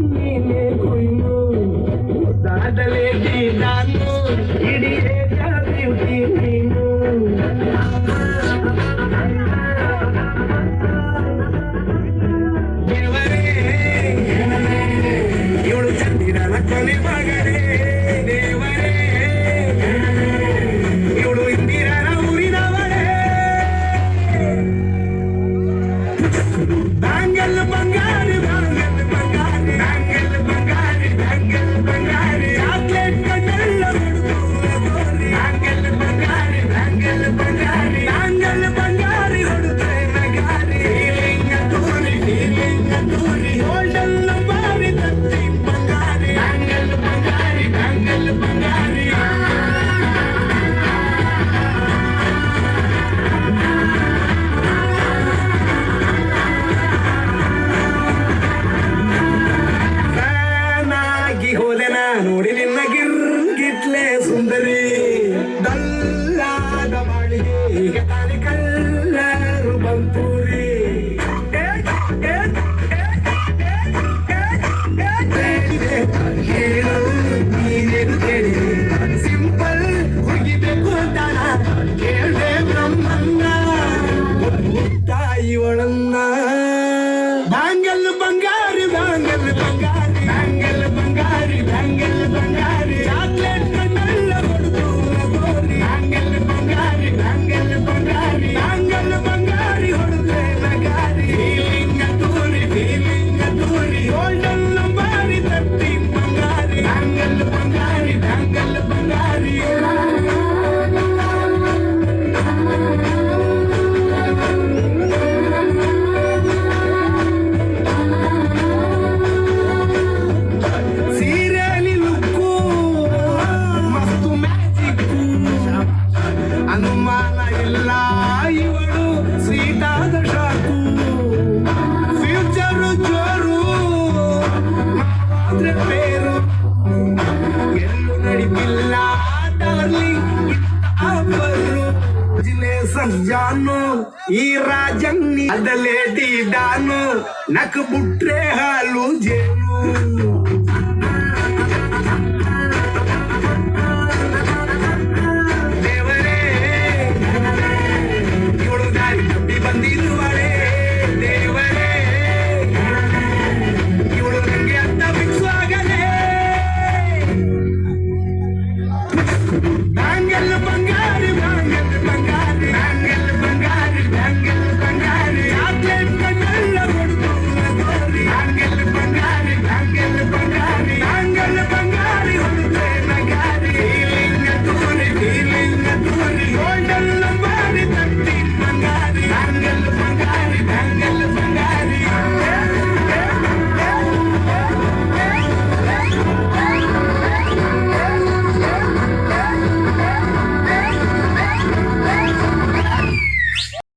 ನೀನೆ ಕುಯ್ನು ದಾದಲೇ ನಾನು ಇಡೀ ಬ್ಯೂಟಿ ನೀನು ದೇವರೇ ಇವಳು ಚಂದಿರನ ಕೊನೆ ಮಗನೇ ದೇವರೇ ಇವಳು ಇಂದಿರನ ಊರಿನವಳೇ ಬ್ಯಾಂಗಲ್ ಬಂಗಾರಿ ಬ್ಯಾಂಗಲ್ ಬಂಗಾರಿ ಬ್ಯಾಂಗಲ್ ಬಂಗಾರಿ ಬ್ಯಾಂಗಲ್ ಬಂಗಾರಿ ಚಾಕ್ಲೇಟ್ ಕಣ್ಣೆಲ್ಲ ಹುಡುಗೂರಿ ಬ್ಯಾಂಗಲ್ ಬಂಗಾರಿ ಬ್ಯಾಂಗಲ್ ಬಂಗಾರಿ ಬ್ಯಾಂಗಲ್ ಬಂಗಾರಿ ಹೊಡುತ್ತೆ ನಗಾರಿ ಫೀಲಿಂಗ್ ತೂರಿ ಗೋಲ್ಡನ್ ಬಾರಿ ತತ್ತಿ ಬಂಗಾರಿ ಬ್ಯಾಂಗಲ್ ಬಂಗಾರಿ ಬ್ಯಾಂಗಲ್ ಬಂಗಾರಿ ನೋಡಿ ನಿನ್ನ ಗಿರ್ಗಿಟ್ಲೆ ಸುಂದರಿ ದಲ್ಲಾದ ಬಾಳಿಗೆ ಈಗ ತಾನೆ ಕಲ್ಲರು ಬಂತೂರಿ ಹೇಳು ನೀನೇನು ಕೇಳಿ ಸಿಂಪಲ್ ಹೋಗಿಬೇಕು ಅಂತ ಕೇಳ್ದೆ ಬ್ರಹ್ಮನ್ನ ತಾಯಿ ಒಳನ್ನ ಬ್ಯಾಂಗಲ್ ಬಂಗಾರಿ ಬ್ಯಾಂಗಲ್ ಬಂಗಾರಿ ಬ್ಯಾಂಗಲ್ ಬಂಗಾರಿ ಬ್ಯಾಂಗಲ್ ಬಂಗಾರಿ ಚಾಕ್ಲೇಟ್ ಕಣ್ಣೆಲ್ಲ ಹೊಡೆದು ಬ್ಯಾಂಗಲ್ ಬಂಗಾರಿ ಬ್ಯಾಂಗಲ್ ಬಂಗಾರಿ ಬ್ಯಾಂಗಲ್ ಬಂಗಾರಿ ಹೊಡೆದ್ರೆ ನಗಾರಿ ಫೀಲಿಂಗ್ ತೂರಿ ಗೋಲ್ಡನ್ ಬಾರಿ ತತ್ತಿ ಬಂಗಾರಿ ಬ್ಯಾಂಗಲ್ ಬಂಗಾರಿ ಬ್ಯಾಂಗಲ್ ಬಂಗಾರಿ ಸೀರೆಲಿ ಲುಕ್ಕು ಮಸ್ತು ಮ್ಯಾಜಿಕ್ಕು ಅನುಮಾನ ಇಲ್ಲ ಇವಳು ಸ್ವೀಟಾದ ಶಾಕು ಫ್ಯೂಚರು ಜೋರು ಮಾವಾದ್ರೆ ಬೇರು ಎಲ್ಲೂ ನಡಿಪಿಲ್ಲ ಡಾರ್ಲಿಂಗ್ ಇಬ್ಬರು ಜಿಲೆ ಸಂಜಾನು ಈ ರಾಜಂಗಿ ಅದಲೇಟಿ ಡಾನು ನಕ್ ಬುಟ್ರೆ ಹಾಲು ಜೇನು